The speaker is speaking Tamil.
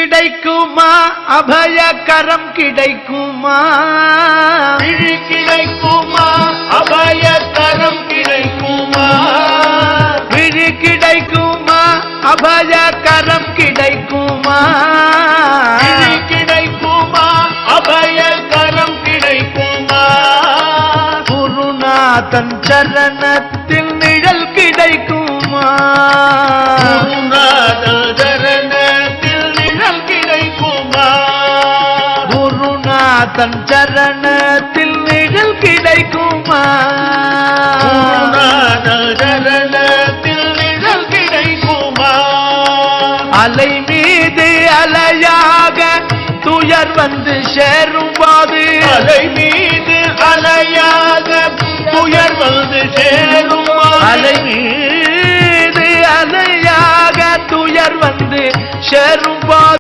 கிடைக்குமா அபயகரம் கிடைக்குமா விழி கிடைக்குமா அபயகரம் கிடைக்குமா விழி கிடைக்குமா அபயகரம் கிடைக்குமா விழி கிடைக்குமா அபயகரம் கிடைக்குமா குருநாதன் சரணத்தில் நிழல் கிடைக்குமா குருநாதன் சரணத்தில் நிழல் கிடைக்குமா குருநாதன் சரணத்தில் நிழல் கிடைக்குமா குருநாதன் சரணத்தில் நிழல் கிடைக்குமா அலை மீது அலையாக துயர் வந்து சேரும் போது அலை மீது அலையாக துயர் வந்து சேரும் அலை மீது அலையாக துயர் வந்து சேரும் போது